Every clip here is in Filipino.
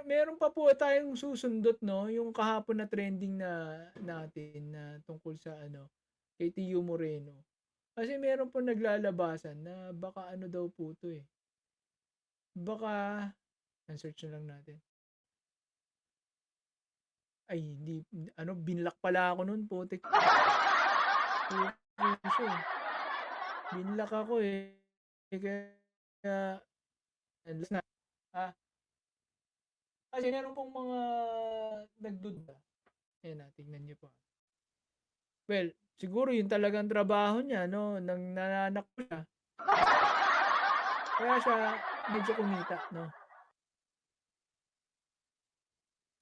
meron pa po tayong susundot, no? Yung kahapon na trending na natin na tungkol sa ano, kay Tio Moreno. Kasi meron po naglalabasan na baka ano daw po to eh. Baka, search na lang natin. Ay, hindi, ano, binlock pala ako nun, putik. Puso eh. Binlock ako eh. Kaya, alas na. Ah, kasi meron pong mga nagduda. Ayan na, tignan nyo po. Well, siguro yun talagang trabaho niya, no? Nang nananak siya. Kaya siya medyo kumita, no?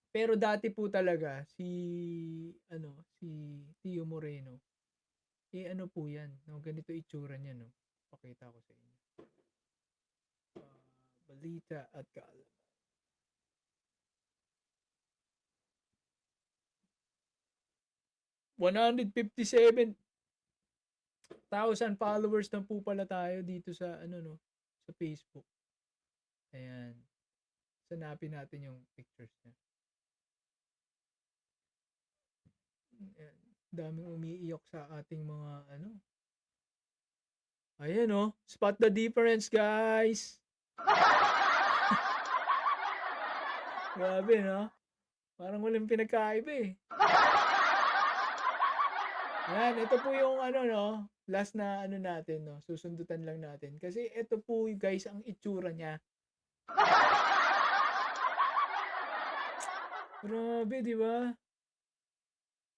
Pero dati po talaga si Tio Moreno. Eh ano po 'yan, no? Ganito itsura niya, no? Pakita ko sa inyo. Balita at kaalaman. 157,000 followers na po pala tayo dito sa ano, no? Sa Facebook. Ayan. Sanapin natin yung pictures niya. Ayan. Daming umiiyak sa ating mga ano. Ayan, oh. Spot the difference, guys. Grabe, no? Parang walang pinagkaiba eh. Yan, ito po yung ano, no? Last na ano natin, no? Susundutan lang natin. Kasi ito po, guys, ang itsura niya. Grabe, di ba?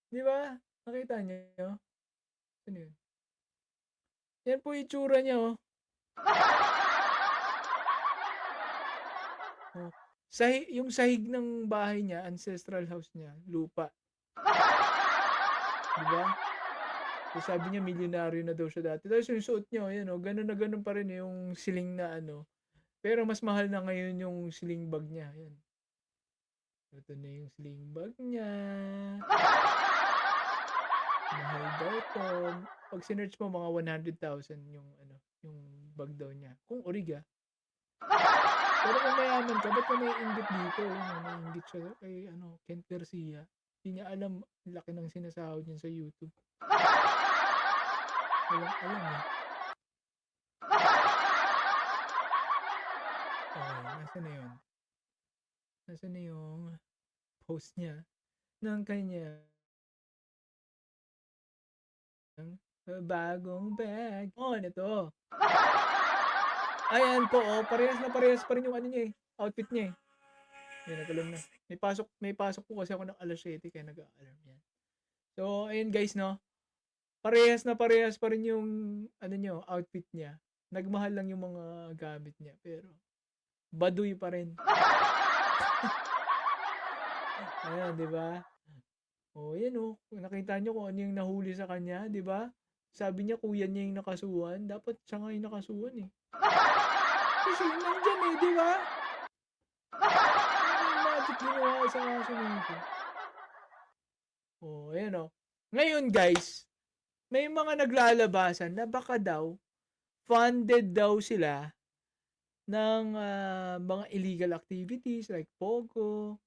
Di ba? Nakita niyo? Ano yun? Yan po itsura niya, oh. Oh. Yung sahig ng bahay niya, ancestral house niya, lupa. Di ba? So, sabi niya, milyonaryo na daw siya dati. Tapos yung suot niya, yan, oh, ganun na ganun pa rin yung siling na ano. Pero mas mahal na ngayon yung sling bag niya. Yan. Ito na yung sling bag niya. Mahal daw to. Pag sinearch mo, mga 100,000 yung ano, yung bag daw niya. Kung origa. Pero kung mayaman ka, ba't ka may inggit dito? May inggit siya kay ano, Kent Garcia. Hindi niya alam, laki ng sinasahod niya sa YouTube. Walang alam eh. Okay, nasa na yun? Nasa na yung post niya ng kanya bagong bag. Oh, ito. Ayan po, oh, parehas pa rin yung ano niya eh, outfit niya eh. Yan, nag-alarm na. May pasok po kasi ako ng alas 7 kaya nag-alarm yan. So, ayun guys, no. Parehas pa rin yung ano niyo, outfit niya. Nagmahal lang yung mga gamit niya, pero baduy pa rin. Ayan, 'di ba? Oh, yan oh. Nakita niyo kung ano yung nahuli sa kanya, 'di ba? Sabi niya kuya niya yung nakasuhan, dapat siya nga yung nakasuhan eh. Kasi nandyan eh, 'di ba? Ano yung magic ginawa sa kaso nito? Oh, ayan oh. Ngayon guys, may mga naglalabasan na baka daw funded daw sila ng mga illegal activities like Pogo.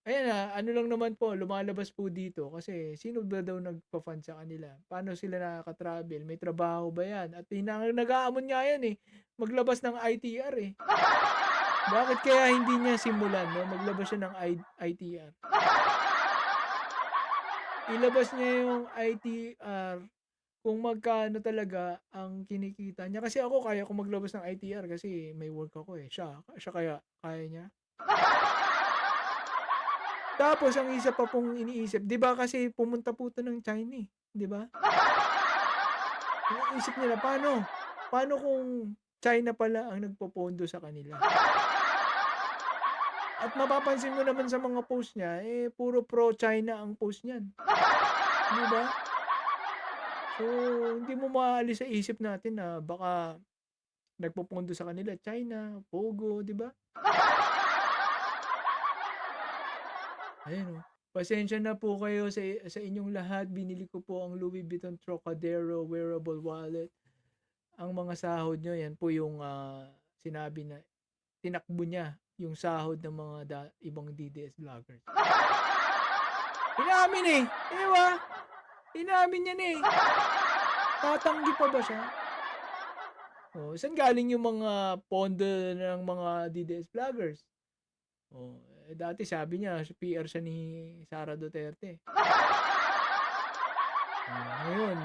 Ayan na, ano lang naman po, lumalabas po dito kasi sino ba daw nagpa-fund sa kanila? Paano sila nakaka-travel? May trabaho ba yan? At nag-aamon nga yan eh, maglabas ng ITR eh. Bakit kaya hindi niya simulan, no? Maglabas siya ng ITR. Ilabas niya yung ITR kung magkano talaga ang kinikita niya. Kasi ako, kaya ko maglabas ng ITR kasi may work ako eh. Siya kaya niya. Tapos, ang isa pa pong iniisip, di ba kasi pumunta po ito ng China eh. Di ba? Iniisip nila, paano kung China pala ang nagpopondo sa kanila? At mapapansin mo naman sa mga post niya, eh, puro pro-China ang post niyan. Di ba? So, hindi mo maalis sa isip natin na baka nagpopondo sa kanila, China, Pogo, di ba? Ayun oh. Pasensya na po kayo sa inyong lahat. Binili ko po ang Louis Vuitton Trocadero wearable wallet. Ang mga sahod nyo, yan po yung sinabi na tinakbo niya yung sahod ng mga ibang DDS vloggers. Inamin eh. Di ba? Inamin yan eh. Tatanggi pa ba siya? Oh, saan galing yung mga pondo ng mga DDS vloggers? Oh, dati sabi niya, PR siya ni Sara Duterte. Ngayon,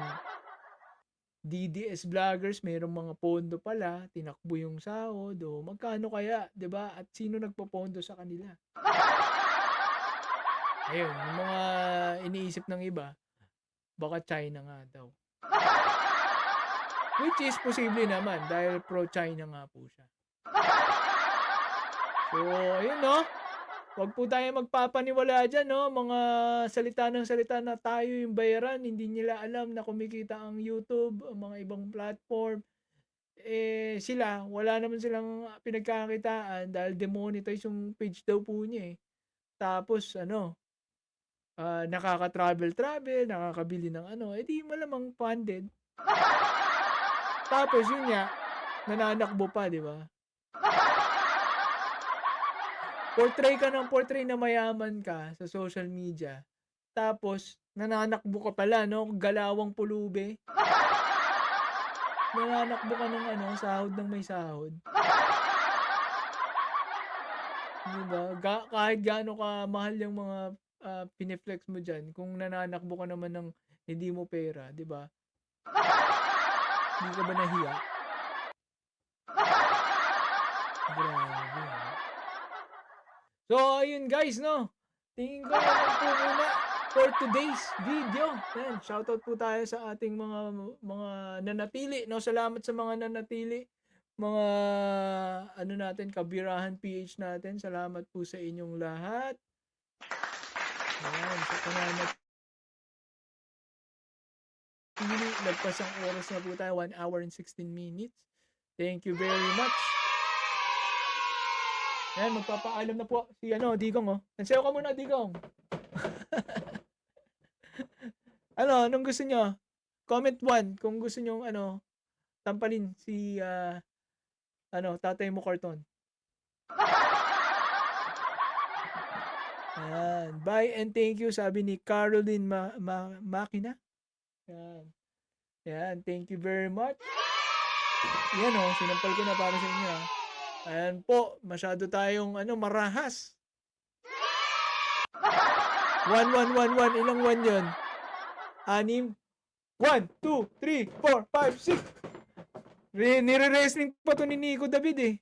DDS vloggers, mayroong mga pondo pala, tinakbo yung sahod, o magkano kaya, 'di ba? At sino nagpopondo sa kanila? Ayun, yung mga iniisip ng iba, baka China nga daw. Which is posible naman dahil pro-China nga po siya. So, ayun no. Huwag po tayo magpapaniwala dyan, no? Mga salita ng salita na tayo yung bayaran, hindi nila alam na kumikita ang YouTube, ang mga ibang platform. Sila, wala naman silang pinagkakitaan dahil demonetize yung page daw po niya eh. Tapos, nakaka-travel, nakakabili ng di malamang funded. Tapos, yun nga, nananakbo pa, di ba? Portray ka ng portray na mayaman ka sa social media. Tapos, nananakbo ka pala, no? Galawang pulube. Nananakbo ka ng sahod ng may sahod. Diba? Kahit gaano ka mahal yung mga pineflex mo dyan, kung nananakbo ka naman ng hindi mo pera, di ba? Hindi ka ba nahiya? Grabe. So, ayun guys, no? Tingin ko naman po muna for today's video. Yan, shoutout po tayo sa ating mga nanatili, no? Salamat sa mga nanatili. Mga natin, Kabirahan PH natin. Salamat po sa inyong lahat. Ayan, sa pananat. Nagpasang oras na po tayo, 1 hour and 16 minutes. Thank you very much. Ayan, magpapaalam na po si Digong, oh. Nansayo ka muna, Digong. Anong gusto nyo? Comment 1 kung gusto nyo, tampalin si, tatay mo carton. Ayan. Bye and thank you, sabi ni Caroline Makina. Ayan. Ayan, thank you very much. Yan, sinampal ko na para sa inyo, Ayan po, masyado tayong marahas. 1, ilang 1 yun? 6. 1, 2, 3, 4, 5, 6. Nire-wrestling pa to ni Nico David eh.